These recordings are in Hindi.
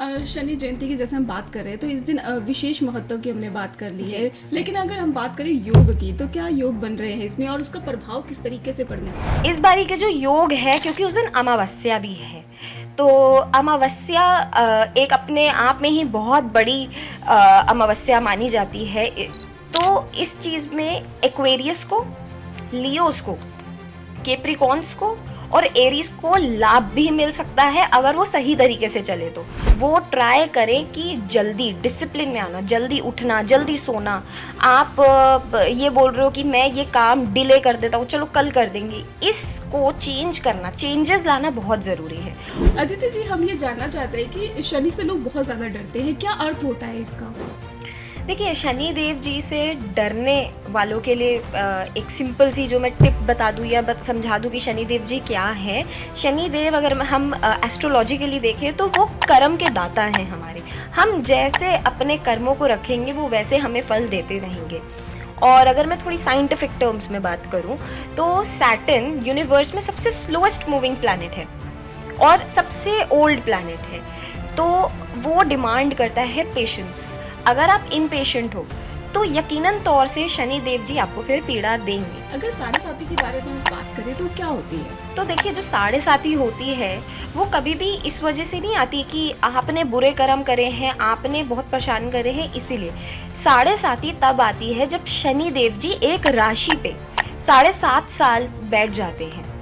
शनि जयंती की जैसे हम बात कर रहे हैं तो इस दिन विशेष महत्व की हमने बात कर ली है, लेकिन अगर हम बात करें योग की तो क्या योग बन रहे हैं इसमें और उसका प्रभाव किस तरीके से पड़ने वाला है? इस बारी के जो योग है, क्योंकि उस दिन अमावस्या भी है, तो अमावस्या एक अपने आप में ही बहुत बड़ी अमावस्या मानी जाती है। तो इस चीज़ में एक्वेरियस को, लियोस को, कैप्रिकॉर्न्स को और एरीज को लाभ भी मिल सकता है अगर वो सही तरीके से चले। तो वो ट्राई करें कि जल्दी डिसिप्लिन में आना, जल्दी उठना, जल्दी सोना। आप ये बोल रहे हो कि मैं ये काम डिले कर देता हूँ, चलो कल कर देंगे, इसको चेंज करना, चेंजेस लाना बहुत ज़रूरी है। अदिति जी, हम ये जानना चाहते हैं कि शनि से लोग बहुत ज़्यादा डरते हैं, क्या अर्थ होता है इसका? देखिए, शनि देव जी से डरने वालों के लिए एक सिंपल सी जो मैं टिप बता दूँ या समझा दूँ कि शनि देव जी क्या है। शनि देव अगर हम एस्ट्रोलॉजिकली देखें तो वो कर्म के दाता हैं हमारे। हम जैसे अपने कर्मों को रखेंगे वो वैसे हमें फल देते रहेंगे। और अगर मैं थोड़ी साइंटिफिक टर्म्स में बात करूँ तो सैटर्न यूनिवर्स में सबसे स्लोएस्ट मूविंग प्लैनेट है और सबसे ओल्ड प्लैनेट है। तो वो डिमांड करता है पेशेंस। अगर आप इम्पेशेंट हो तो यकीनन तौर से शनि देव जी आपको फिर पीड़ा देंगे। अगर साढ़े साथी के बारे में हम बात करें तो क्या होती है? तो देखिए, जो साढ़े साथी होती है वो कभी भी इस वजह से नहीं आती कि आपने बुरे कर्म करे हैं, आपने बहुत परेशान करे हैं, इसीलिए साढ़े साथी तब आती है जब शनि देव जी एक राशि पे 7.5 साल बैठ जाते हैं।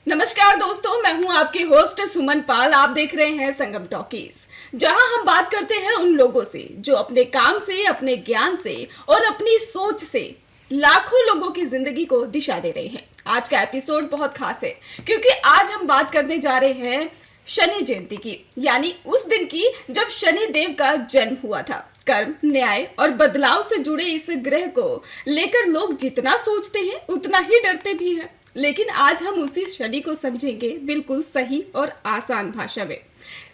नमस्कार दोस्तों, मैं हूं आपकी होस्ट सुमन पाल। आप देख रहे हैं संगम टॉकीज, जहां हम बात करते हैं उन लोगों से जो अपने काम से, अपने ज्ञान से और अपनी सोच से लाखों लोगों की जिंदगी को दिशा दे रहे हैं। आज का एपिसोड बहुत खास है क्योंकि आज हम बात करने जा रहे हैं शनि जयंती की, यानी उस दिन की जब शनि देव का जन्म हुआ था। कर्म, न्याय और बदलाव से जुड़े इस ग्रह को लेकर लोग जितना सोचते हैं उतना ही डरते भी हैं। लेकिन आज हम उसी शनि को समझेंगे बिल्कुल सही और आसान भाषा में।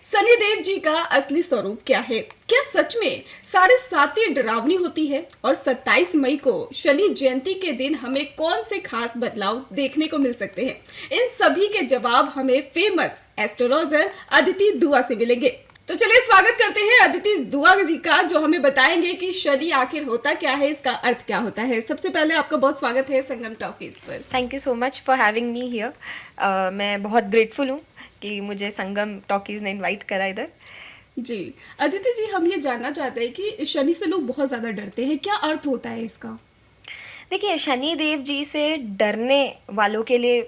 शनि देव जी का असली स्वरूप क्या है? क्या सच में 7.5 डरावनी होती है? और 27 मई को शनि जयंती के दिन हमें कौन से खास बदलाव देखने को मिल सकते हैं? इन सभी के जवाब हमें फेमस एस्ट्रोलॉजर अदिति दुआ से मिलेंगे। तो चलिए स्वागत करते हैं अदिति दुआ जी का, जो हमें बताएंगे कि शनि आखिर होता क्या है, इसका अर्थ क्या होता है। सबसे पहले आपका बहुत स्वागत है संगम टॉकीज पर। Thank you so much for having me here. मैं बहुत ग्रेटफुल हूँ कि मुझे संगम टॉकीज ने इनवाइट करा इधर। जी अदिति जी, हम ये जानना चाहते हैं कि शनि से लोग बहुत ज़्यादा डरते हैं, क्या अर्थ होता है इसका? देखिए, शनि देव जी से डरने वालों के लिए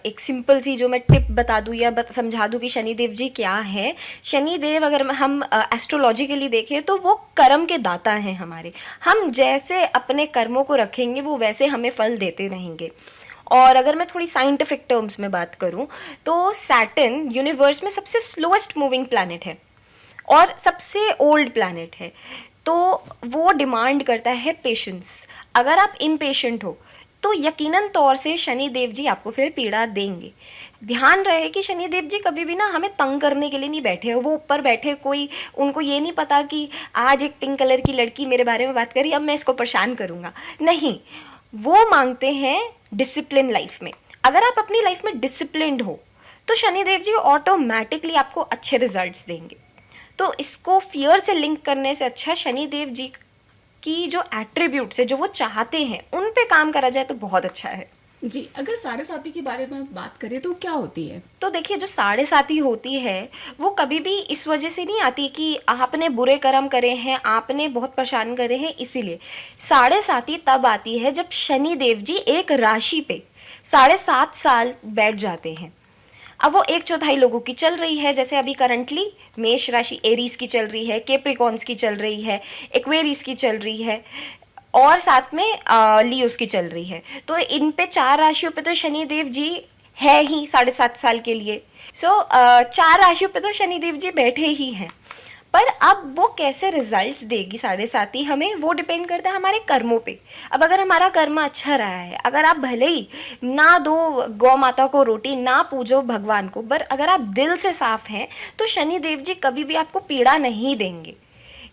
एक सिंपल सी जो मैं टिप बता दूँ या समझा दूँ कि शनि देव जी क्या है। शनि देव अगर हम एस्ट्रोलॉजिकली देखें तो वो कर्म के दाता हैं हमारे। हम जैसे अपने कर्मों को रखेंगे वो वैसे हमें फल देते रहेंगे। और अगर मैं थोड़ी साइंटिफिक टर्म्स में बात करूँ तो सैटर्न यूनिवर्स में सबसे स्लोएस्ट मूविंग प्लैनेट है और सबसे ओल्ड प्लैनेट है। तो वो डिमांड करता है पेशेंस। अगर आप इम्पेशेंट हो तो यकीनन तौर से शनि देव जी आपको फिर पीड़ा देंगे। ध्यान रहे कि शनि देव जी कभी भी ना हमें तंग करने के लिए नहीं बैठे हो। वो ऊपर बैठे, कोई उनको ये नहीं पता कि आज एक पिंक कलर की लड़की मेरे बारे में बात करी, अब मैं इसको परेशान करूँगा। नहीं, वो मांगते हैं डिसिप्लिन लाइफ में। अगर आप अपनी लाइफ में डिसिप्लिन्ड हो तो शनि देव जी ऑटोमेटिकली आपको अच्छे रिजल्ट्स देंगे। तो इसको फियर से लिंक करने से अच्छा शनि देव जी की जो एट्रीब्यूट्स है, जो वो चाहते हैं, उन पे काम करा जाए तो बहुत अच्छा है। जी, अगर साढ़े साथी के बारे में बात करें तो क्या होती है? तो देखिए, जो साढ़े साथी होती है वो कभी भी इस वजह से नहीं आती कि आपने बुरे कर्म करे हैं, आपने बहुत परेशान करे हैं, इसीलिए साढ़े साथी तब आती है जब शनि देव जी एक राशि पे 7.5 साल बैठ जाते हैं। अब वो 1/4 लोगों की चल रही है, जैसे अभी करंटली मेष राशि एरीज की चल रही है, कैप्रिकॉर्न्स की चल रही है, एक्वेरियस की चल रही है और साथ में लियोस की चल रही है। तो इन पे 4 राशियों पे तो शनि देव जी है ही 7.5 साल के लिए। 4 राशियों पे तो शनि देव जी बैठे ही हैं। पर अब वो कैसे रिजल्ट्स देगी 7.5 हमें, वो डिपेंड करता है हमारे कर्मों पे। अब अगर हमारा कर्म अच्छा रहा है, अगर आप भले ही ना दो गौ माता को रोटी, ना पूजो भगवान को, पर अगर आप दिल से साफ हैं तो शनि देव जी कभी भी आपको पीड़ा नहीं देंगे।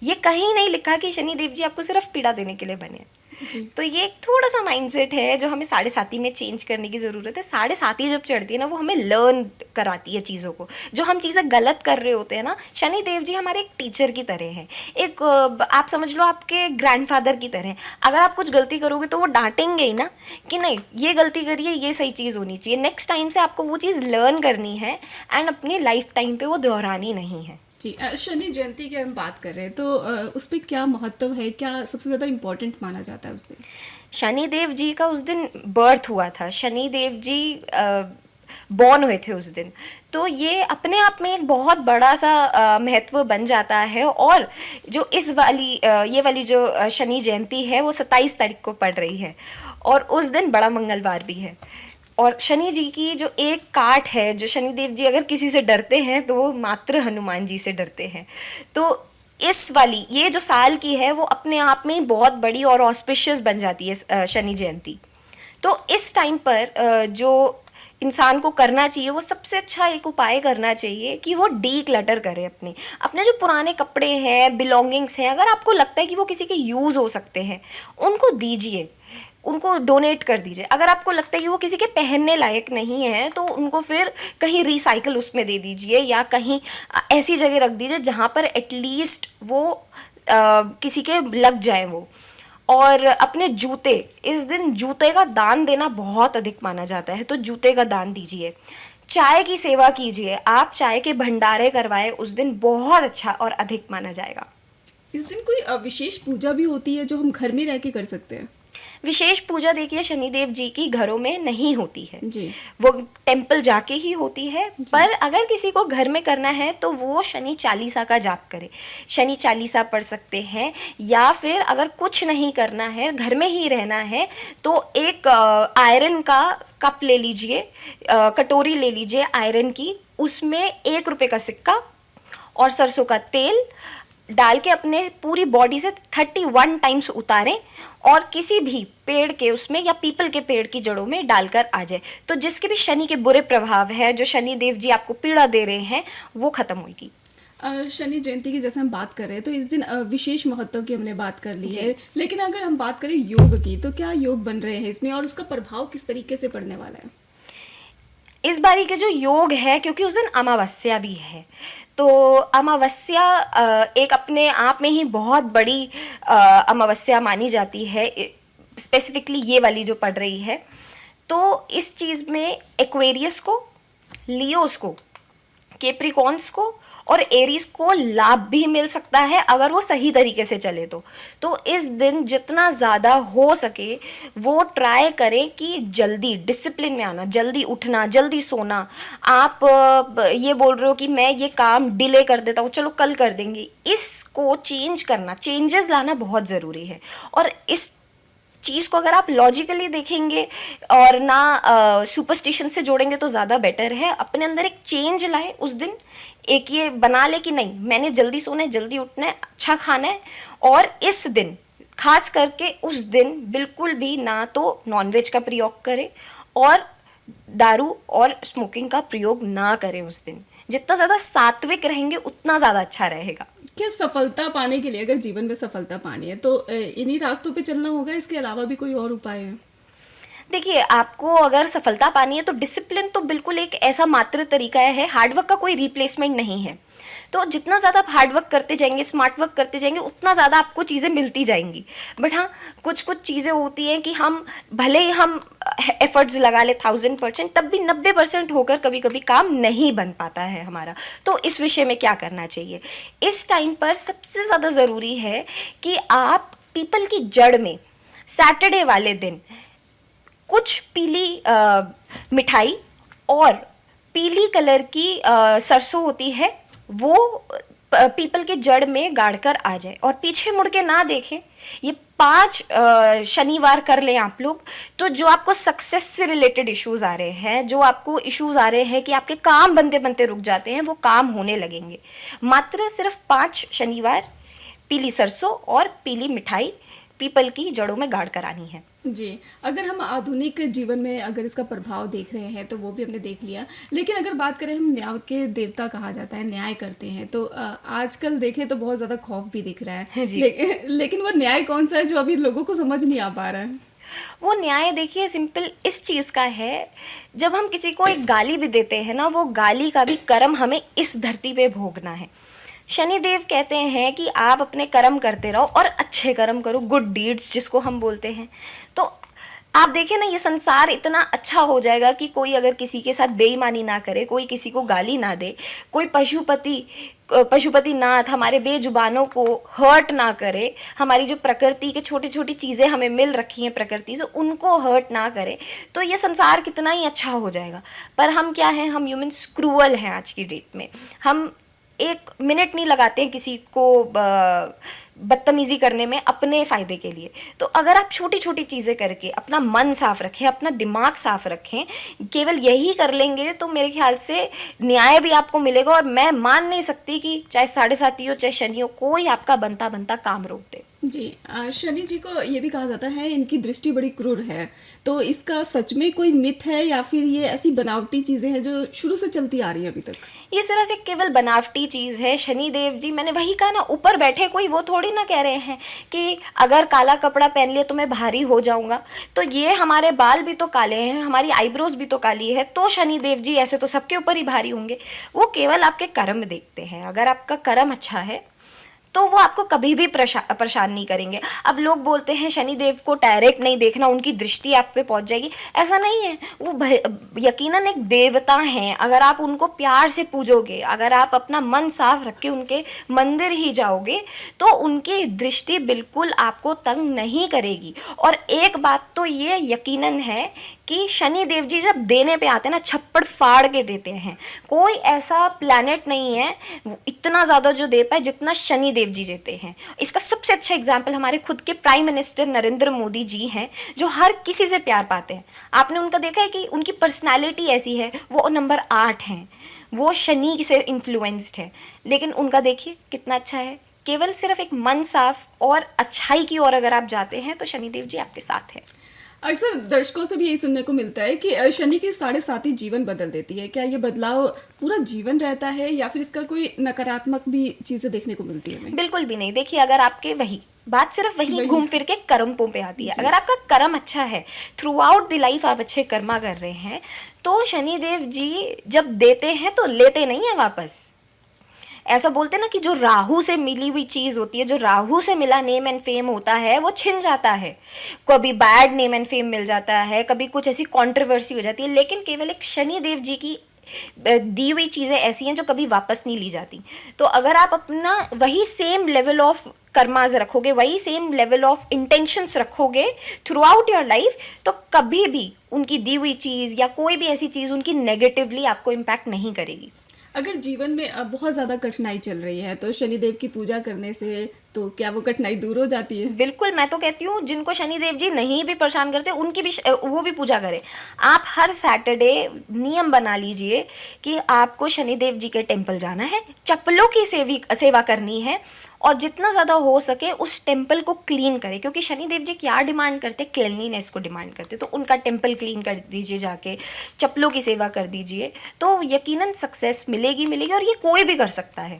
ये कहीं नहीं लिखा कि शनि देव जी आपको सिर्फ पीड़ा देने के लिए बने हैं। जी। तो ये एक थोड़ा सा माइंडसेट है जो हमें साढ़े साती में चेंज करने की ज़रूरत है। साढ़े साती जब चढ़ती है ना, वो हमें लर्न कराती है चीज़ों को। जो हम चीज़ें गलत कर रहे होते हैं ना, शनि देव जी हमारे एक टीचर की तरह हैं। एक आप समझ लो आपके ग्रैंडफादर की तरह। अगर आप कुछ गलती करोगे तो वो डांटेंगे ही ना, कि नहीं ये गलती करिए, ये सही चीज़ होनी चाहिए। नेक्स्ट टाइम से आपको वो चीज़ लर्न करनी है एंड अपनी लाइफ टाइम पे वो दोहरानी नहीं है। जी, शनि जयंती की हम बात कर रहे हैं तो उस पे क्या महत्व है, क्या सबसे ज़्यादा इम्पोर्टेंट माना जाता है उस दिन? शनि देव जी का उस दिन बर्थ हुआ था। शनि देव जी बॉर्न हुए थे उस दिन। तो ये अपने आप में एक बहुत बड़ा सा महत्व बन जाता है। और जो इस वाली ये वाली जो शनि जयंती है वो 27 तारीख को पड़ रही है, और उस दिन बड़ा मंगलवार भी है। और शनि जी की जो एक काट है, जो शनि देव जी अगर किसी से डरते हैं तो वो मात्र हनुमान जी से डरते हैं। तो इस वाली ये जो साल की है वो अपने आप में ही बहुत बड़ी और ऑस्पिशियस बन जाती है शनि जयंती। तो इस टाइम पर जो इंसान को करना चाहिए, वो सबसे अच्छा एक उपाय करना चाहिए कि वो डी क्लटर करे। अपने अपने जो पुराने कपड़े हैं, बिलोंगिंग्स हैं, अगर आपको लगता है कि वो किसी के यूज़ हो सकते हैं, उनको दीजिए, उनको डोनेट कर दीजिए। अगर आपको लगता है कि वो किसी के पहनने लायक नहीं है तो उनको फिर कहीं रिसाइकल उसमें दे दीजिए, या कहीं ऐसी जगह रख दीजिए जहाँ पर एटलीस्ट वो किसी के लग जाए वो। और अपने जूते, इस दिन जूते का दान देना बहुत अधिक माना जाता है, तो जूते का दान दीजिए। चाय की सेवा कीजिए, आप चाय के भंडारे करवाएं, उस दिन बहुत अच्छा और अधिक माना जाएगा। इस दिन कोई विशेष पूजा भी होती है जो हम घर में रह के कर सकते हैं? विशेष पूजा देखिए शनिदेव जी की घरों में नहीं होती है, जी। वो टेम्पल जाके ही होती है। पर अगर किसी को घर में करना है तो वो शनि चालीसा का जाप करे, शनि चालीसा पढ़ सकते हैं। या फिर अगर कुछ नहीं करना है, घर में ही रहना है, तो एक आयरन का कप ले लीजिए, कटोरी ले लीजिए आयरन की, उसमें 1 रुपये का सिक्का और सरसों का तेल डाल के अपने पूरी बॉडी से 31 टाइम्स उतारें, और किसी भी पेड़ के उसमें या पीपल के पेड़ की जड़ों में डालकर आ जाए। तो जिसके भी शनि के बुरे प्रभाव है, जो शनि देव जी आपको पीड़ा दे रहे हैं, वो खत्म होगी। शनि जयंती की जैसे हम बात कर रहे हैं तो इस दिन विशेष महत्व की हमने बात कर ली जी। है, लेकिन अगर हम बात करें योग की तो क्या योग बन रहे हैं इसमें और उसका प्रभाव किस तरीके से पड़ने वाला है? इस बारी के जो योग है, क्योंकि उस दिन अमावस्या भी है, तो अमावस्या एक अपने आप में ही बहुत बड़ी अमावस्या मानी जाती है, स्पेसिफिकली ये वाली जो पड़ रही है। तो इस चीज़ में एक्वेरियस को, लियोस को, कैप्रिकॉन्स को और एरीज को लाभ भी मिल सकता है अगर वो सही तरीके से चले तो इस दिन जितना ज़्यादा हो सके वो ट्राई करें कि जल्दी डिसिप्लिन में आना, जल्दी उठना, जल्दी सोना। आप ये बोल रहे हो कि मैं ये काम डिले कर देता हूँ, चलो कल कर देंगे, इसको चेंज करना, चेंजेस लाना बहुत ज़रूरी है। और इस चीज़ को अगर आप लॉजिकली देखेंगे और ना सुपरस्टिशन से जोड़ेंगे तो ज़्यादा बेटर है। अपने अंदर एक चेंज लाएं उस दिन, एक ये बना ले कि नहीं मैंने जल्दी सोना है, जल्दी उठना है, अच्छा खाना है। और इस दिन खास करके उस दिन बिल्कुल भी ना तो नॉनवेज का प्रयोग करें और दारू और स्मोकिंग का प्रयोग ना करें उस दिन। जितना ज़्यादा सात्विक रहेंगे उतना ज़्यादा अच्छा रहेगा। क्या सफलता पाने के लिए, अगर जीवन में सफलता पानी है तो इन्हीं रास्तों पे चलना होगा, इसके अलावा भी कोई और उपाय है? देखिए, आपको अगर सफलता पानी है तो डिसिप्लिन तो बिल्कुल एक ऐसा मात्र तरीका है, हार्डवर्क का कोई रिप्लेसमेंट नहीं है। तो जितना ज़्यादा आप हार्डवर्क करते जाएंगे, स्मार्ट वर्क करते जाएंगे, उतना ज़्यादा आपको चीज़ें मिलती जाएंगी। बट हाँ, कुछ कुछ चीज़ें होती हैं कि हम भले ही हम एफर्ट्स लगा ले 1000%, तब भी 90% होकर कभी कभी काम नहीं बन पाता है हमारा। तो इस विषय में क्या करना चाहिए? इस टाइम पर सबसे ज़्यादा ज़रूरी है कि आप पीपल की जड़ में सैटरडे वाले दिन कुछ पीली मिठाई और पीली कलर की सरसों होती है, वो पीपल के जड़ में गाड़ कर आ जाए और पीछे मुड़ के ना देखें। ये 5 शनिवार कर लें आप लोग, तो जो आपको सक्सेस से रिलेटेड इश्यूज आ रहे हैं, जो आपको इश्यूज आ रहे हैं कि आपके काम बनते बनते रुक जाते हैं, वो काम होने लगेंगे। मात्र सिर्फ 5 शनिवार पीली सरसों और पीली मिठाई पीपल की जड़ों में गाड़ करानी है। जी, अगर हम आधुनिक जीवन में अगर इसका प्रभाव देख रहे हैं तो वो भी हमने देख लिया, लेकिन अगर बात करें हम न्याय के देवता कहा जाता है, न्याय करते हैं तो आजकल देखें तो बहुत ज़्यादा खौफ भी दिख रहा है। जी। लेकिन वो न्याय कौन सा है जो अभी लोगों को समझ नहीं आ पा रहा है? वो न्याय देखिए सिंपल इस चीज़ का है, जब हम किसी को एक गाली भी देते हैं ना, वो गाली का भी कर्म हमें इस धरती पे भोगना है। शनिदेव कहते हैं कि आप अपने कर्म करते रहो और अच्छे कर्म करो, गुड डीड्स जिसको हम बोलते हैं। तो आप देखें ना, ये संसार इतना अच्छा हो जाएगा कि कोई अगर किसी के साथ बेईमानी ना करे, कोई किसी को गाली ना दे, कोई पशुपतिनाथ हमारे बेजुबानों को हर्ट ना करे, हमारी जो प्रकृति के छोटी छोटी चीज़ें हमें मिल रखी हैं प्रकृति से, उनको हर्ट ना करे, तो ये संसार कितना ही अच्छा हो जाएगा। पर हम क्या हैं, हम ह्यूमन्स क्रूअल हैं आज की डेट में। हम एक मिनट नहीं लगाते हैं किसी को बदतमीज़ी करने में अपने फ़ायदे के लिए। तो अगर आप छोटी छोटी चीज़ें करके अपना मन साफ रखें, अपना दिमाग साफ रखें, केवल यही कर लेंगे तो मेरे ख्याल से न्याय भी आपको मिलेगा। और मैं मान नहीं सकती कि चाहे 7.5 हो चाहे शनि हो, कोई आपका बनता बनता काम रोक दे। जी, शनि जी को ये भी कहा जाता है इनकी दृष्टि बड़ी क्रूर है, तो इसका सच में कोई मिथ है या फिर ये ऐसी बनावटी चीज़ें हैं जो शुरू से चलती आ रही है अभी तक? ये सिर्फ एक केवल बनावटी चीज़ है। शनि देव जी, मैंने वही कहा ना, ऊपर बैठे कोई वो थोड़ी ना कह रहे हैं कि अगर काला कपड़ा पहन लिया तो मैं भारी हो जाऊंगा। तो ये हमारे बाल भी तो काले हैं, हमारी आईब्रोज भी तो काली है, तो शनि देव जी ऐसे तो सबके ऊपर ही भारी होंगे। वो केवल आपके कर्म देखते हैं। अगर आपका कर्म अच्छा है तो वो आपको कभी भी परेशान नहीं करेंगे। अब लोग बोलते हैं शनिदेव को डायरेक्ट नहीं देखना, उनकी दृष्टि आप पे पहुंच जाएगी। ऐसा नहीं है, वो यकीनन एक देवता हैं। अगर आप उनको प्यार से पूजोगे, अगर आप अपना मन साफ रख के उनके मंदिर ही जाओगे, तो उनकी दृष्टि बिल्कुल आपको तंग नहीं करेगी। और एक बात तो ये यकीनन है कि शनि देव जी जब देने पे आते हैं ना, छप्पड़ फाड़ के देते हैं। कोई ऐसा प्लैनेट नहीं है इतना ज़्यादा जो दे पाए जितना शनि देव जी देते हैं। इसका सबसे अच्छा एग्जाम्पल हमारे खुद के प्राइम मिनिस्टर नरेंद्र मोदी जी हैं, जो हर किसी से प्यार पाते हैं। आपने उनका देखा है कि उनकी पर्सनैलिटी ऐसी है, वो नंबर 8 हैं, वो शनि से इन्फ्लुएंस्ड है, लेकिन उनका देखिए कितना अच्छा है। केवल सिर्फ एक मन साफ और अच्छाई की ओर अगर आप जाते हैं तो शनिदेव जी आपके साथ है। अक्सर दर्शकों से भी यही सुनने को मिलता है कि शनि की 7.5 जीवन बदल देती है। क्या ये बदलाव पूरा जीवन रहता है या फिर इसका कोई नकारात्मक भी चीज़ें देखने को मिलती है हमें? बिल्कुल भी नहीं। देखिए, अगर आपके वही बात सिर्फ वही घूम फिर के कर्मों पे आती है। अगर आपका कर्म अच्छा है, थ्रू आउट द लाइफ आप अच्छे कर्मा कर रहे हैं, तो शनिदेव जी जब देते हैं तो लेते नहीं है वापस। ऐसा बोलते हैं ना कि जो राहु से मिली हुई चीज़ होती है, जो राहु से मिला नेम एंड फेम होता है, वो छिन जाता है। कभी बैड नेम एंड फेम मिल जाता है, कभी कुछ ऐसी कंट्रोवर्सी हो जाती है, लेकिन केवल एक शनि देव जी की दी हुई चीज़ें ऐसी हैं जो कभी वापस नहीं ली जाती। तो अगर आप अपना वही सेम लेवल ऑफ कर्माज रखोगे, वही सेम लेवल ऑफ इंटेंशंस रखोगे थ्रू आउट योर लाइफ, तो कभी भी उनकी दी हुई चीज़ या कोई भी ऐसी चीज़ उनकी नेगेटिवली आपको इम्पैक्ट नहीं करेगी। अगर जीवन में बहुत ज़्यादा कठिनाई चल रही है तो शनिदेव की पूजा करने से तो क्या वो कठिनाई दूर हो जाती है? बिल्कुल, मैं तो कहती हूँ जिनको शनिदेव जी नहीं भी परेशान करते उनकी भी वो भी पूजा करें। आप हर सैटरडे नियम बना लीजिए कि आपको शनिदेव जी के टेम्पल जाना है, चप्पलों की सेवा करनी है, और जितना ज़्यादा हो सके उस टेम्पल को क्लीन करें। क्योंकि शनिदेव जी क्या डिमांड करते, क्लीनलीनेस को डिमांड करते। तो उनका टेम्पल क्लीन कर दीजिए, जाके चप्पलों की सेवा कर दीजिए, तो यकीनन सक्सेस मिलेगी। और ये कोई भी कर सकता है।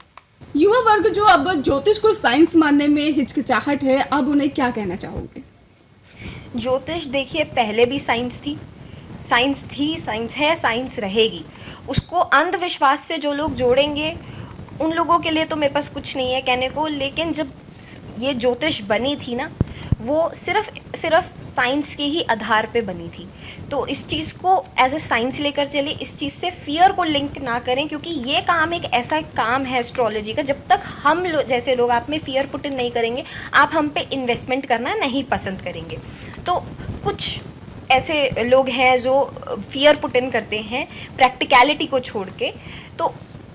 युवा वर्ग जो अब ज्योतिष को साइंस मानने में हिचकिचाहट है, अब उन्हें क्या कहना चाहोगे? ज्योतिष देखिए, पहले भी साइंस थी, साइंस है, साइंस रहेगी। उसको अंधविश्वास से जो लोग जोड़ेंगे, उन लोगों के लिए तो मेरे पास कुछ नहीं है कहने को। लेकिन जब ये ज्योतिष बनी थी ना, वो सिर्फ साइंस के ही आधार पे बनी थी। तो इस चीज़ को एज ए साइंस लेकर चले, इस चीज़ से फियर को लिंक ना करें, क्योंकि ये काम एक ऐसा काम है एस्ट्रोलॉजी का, जब तक हम जैसे लोग आप में फियर पुट इन नहीं करेंगे, आप हम पे इन्वेस्टमेंट करना नहीं पसंद करेंगे। तो कुछ ऐसे लोग हैं जो फियर पुट इन करते हैं प्रैक्टिकलिटी को छोड़ के। तो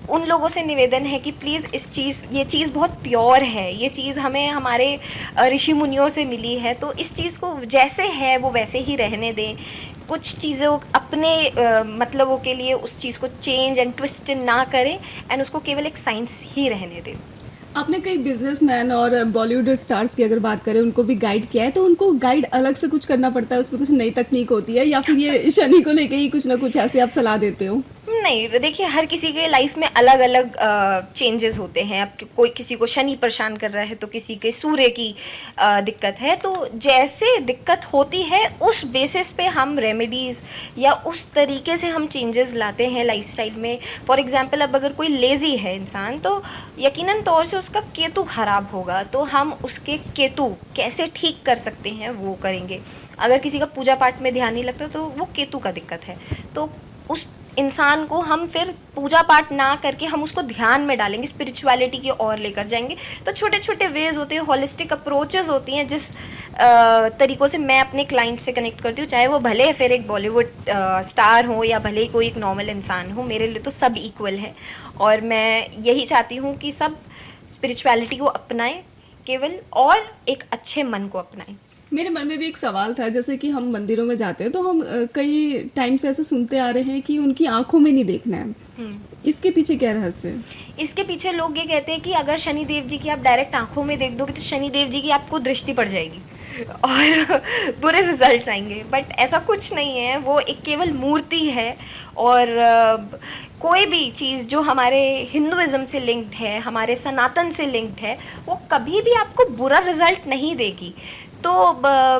उन लोगों से निवेदन है कि प्लीज़ ये चीज़ बहुत प्योर है, ये चीज़ हमें हमारे ऋषि मुनियों से मिली है, तो इस चीज़ को जैसे है वो वैसे ही रहने दें। कुछ चीज़ें अपने मतलबों के लिए उस चीज़ को चेंज एंड ट्विस्ट ना करें, एंड उसको केवल एक साइंस ही रहने दें। आपने कई बिजनेसमैन और बॉलीवुड स्टार्स की अगर बात करें, उनको भी गाइड किया है, तो उनको गाइड अलग से कुछ करना पड़ता है, उसमें कुछ नई तकनीक होती है, या फिर ये शनि को लेके ही कुछ ना कुछ ऐसे आप सलाह देते हो? नहीं, देखिए हर किसी के लाइफ में अलग अलग चेंजेस होते हैं। अब कोई किसी को शनि परेशान कर रहा है तो किसी के सूर्य की दिक्कत है, तो जैसे दिक्कत होती है उस बेसिस पे हम रेमेडीज़ या उस तरीके से हम चेंजेस लाते हैं लाइफस्टाइल में। फॉर एग्जांपल, अब अगर कोई लेज़ी है इंसान तो यकीनन तौर से उसका केतु ख़राब होगा, तो हम उसके केतु कैसे ठीक कर सकते हैं वो करेंगे। अगर किसी का पूजा पाठ में ध्यान नहीं लगता तो वो केतु का दिक्कत है, तो उस इंसान को हम फिर पूजा पाठ ना करके हम उसको ध्यान में डालेंगे, स्पिरिचुअलिटी की ओर लेकर जाएंगे। तो छोटे छोटे वेज होते हैं, हॉलिस्टिक अप्रोचेस होती हैं जिस तरीक़ों से मैं अपने क्लाइंट से कनेक्ट करती हूँ, चाहे वो भले फिर एक बॉलीवुड स्टार हो या भले ही कोई एक नॉर्मल इंसान हो, मेरे लिए तो सब इक्वल हैं। और मैं यही चाहती हूँ कि सब स्पिरिचुअलिटी को अपनाएं केवल, और एक अच्छे मन को अपनाएं। मेरे मन में भी एक सवाल था, जैसे कि हम मंदिरों में जाते हैं तो हम कई टाइम से ऐसे सुनते आ रहे हैं कि उनकी आंखों में नहीं देखना है। इसके पीछे क्या रहस्य है? इसके पीछे लोग ये कहते हैं कि अगर शनि देव जी की आप डायरेक्ट आंखों में देख दोगे तो शनि देव जी की आपको दृष्टि पड़ जाएगी और बुरे रिजल्ट्स आएंगे, बट ऐसा कुछ नहीं है। वो एक केवल मूर्ति है, और कोई भी चीज़ जो हमारे हिंदुइज्म से लिंक्ड है, हमारे सनातन से लिंक्ड है, वो कभी भी आपको बुरा रिजल्ट नहीं देगी। तो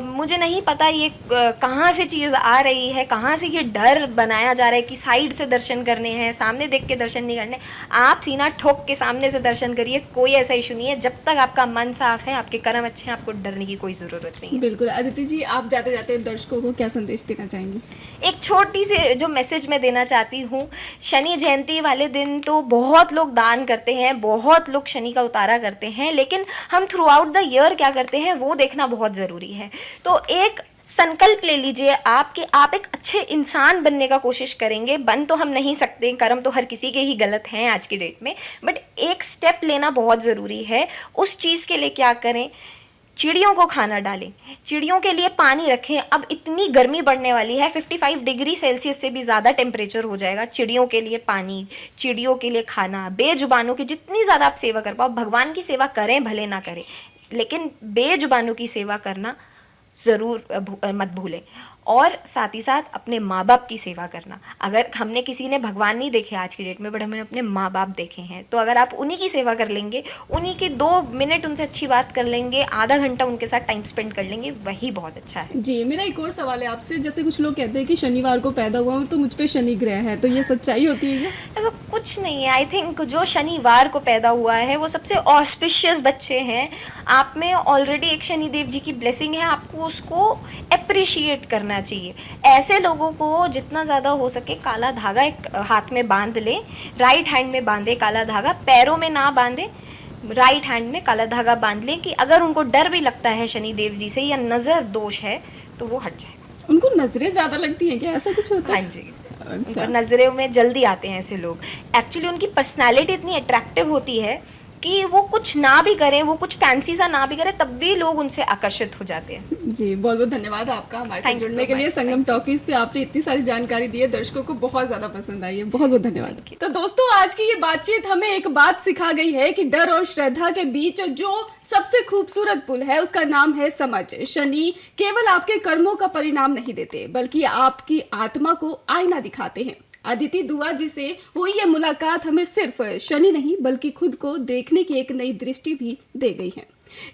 मुझे नहीं पता ये कहाँ से चीज़ आ रही है, कहाँ से ये डर बनाया जा रहा है कि साइड से दर्शन करने हैं, सामने देख के दर्शन नहीं करने। आप सीना ठोक के सामने से दर्शन करिए, कोई ऐसा इशू नहीं है। जब तक आपका मन साफ है, आपके कर्म अच्छे हैं, आपको डरने की कोई ज़रूरत नहीं है। बिल्कुल। अदिति जी, आप जाते जाते दर्शकों को क्या संदेश देना चाहेंगे? एक छोटी सी जो मैसेज मैं देना चाहती हूँ, शनि जयंती वाले दिन तो बहुत लोग दान करते हैं, बहुत लोग शनि का उतारा करते हैं, लेकिन हम थ्रू आउट द ईयर क्या करते हैं वो देखना बहुत ज़रूरी है। तो एक संकल्प ले लीजिए आप कि आप एक अच्छे इंसान बनने का कोशिश करेंगे। बन तो हम नहीं सकते, कर्म तो हर किसी के ही गलत हैं आज की डेट में, बट एक स्टेप लेना बहुत ज़रूरी है। उस चीज़ के लिए क्या करें, चिड़ियों को खाना डालें, चिड़ियों के लिए पानी रखें। अब इतनी गर्मी बढ़ने वाली है, 55 डिग्री सेल्सियस से भी ज़्यादा टेम्परेचर हो जाएगा। चिड़ियों के लिए पानी, चिड़ियों के लिए खाना, बेजुबानों की जितनी ज़्यादा आप सेवा कर पाओ। भगवान की सेवा करें भले ना करें, लेकिन बेजुबानों की सेवा करना ज़रूर मत भूलें। और साथ ही साथ अपने माँ बाप की सेवा करना। अगर हमने किसी ने भगवान नहीं देखे आज की डेट में, बट हमने अपने माँ बाप देखे हैं, तो अगर आप उन्हीं की सेवा कर लेंगे, उन्हीं के 2 मिनट उनसे अच्छी बात कर लेंगे, आधा घंटा उनके साथ टाइम स्पेंड कर लेंगे, वही बहुत अच्छा है। जी, मेरा एक और सवाल है आपसे। जैसे कुछ लोग कहते हैं कि शनिवार को पैदा हुआ हूँ तो मुझ पे शनि ग्रह है, तो ये सच्चाई होती है क्या? ऐसा कुछ नहीं है। आई थिंक जो शनिवार को पैदा हुआ है वो सबसे ऑस्पिशियस बच्चे हैं। आप में ऑलरेडी एक शनिदेव जी की ब्लेसिंग है, आपको उसको अप्रिशिएट करना चाहिए। ऐसे लोगों को जितना ज़्यादा हो सके काला धागा एक हाथ में बांध लें, राइट हैंड में बांधे काला धागा, पैरों में ना बांधे, राइट हैंड में काला धागा बांध लें कि अगर उनको डर भी लगता है शनिदेव जी से या नज़र दोष है तो वो हट जाएगा। उनको नजरें ज़्यादा लगती हैं क्या, ऐसा कुछ होता है? हाँ जी, अच्छा। उनको नज़रों में जल्दी आते हैं ऐसे लोग। एक्चुअली उनकी पर्सनैलिटी इतनी अट्रैक्टिव होती है कि वो कुछ ना भी करें, वो कुछ फैंसी सा ना भी करें, तब भी लोग उनसे आकर्षित हो जाते हैं। जी, बहुत बहुत धन्यवाद आपका हमारे साथ Thank you जुड़ने so के लिए। much. संगम टॉकीज पे आपने इतनी सारी जानकारी दी है, दर्शकों को बहुत ज्यादा पसंद आई है। बहुत बहुत धन्यवाद। तो दोस्तों, आज की ये बातचीत हमें एक बात सिखा गई है कि डर और श्रद्धा के बीच जो सबसे खूबसूरत पुल है उसका नाम है समझ। शनि केवल आपके कर्मों का परिणाम नहीं देते, बल्कि आपकी आत्मा को आईना दिखाते हैं। अदिति दुआ जी से हुई ये मुलाकात हमें सिर्फ शनि नहीं बल्कि खुद को देखने की एक नई दृष्टि भी दे गई है।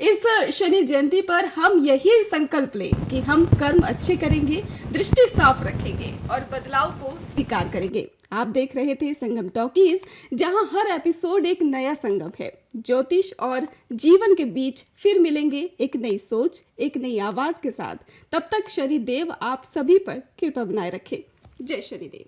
इस शनि जयंती पर हम यही संकल्प लें कि हम कर्म अच्छे करेंगे, दृष्टि साफ रखेंगे और बदलाव को स्वीकार करेंगे। आप देख रहे थे संगम टॉकीज, जहां हर एपिसोड एक नया संगम है। ज्योतिष और जीवन के बीच फिर मिलेंगे एक नई सोच, एक नई आवाज के साथ। तब तक शनिदेव आप सभी पर कृपा बनाए रखे। जय शनिदेव।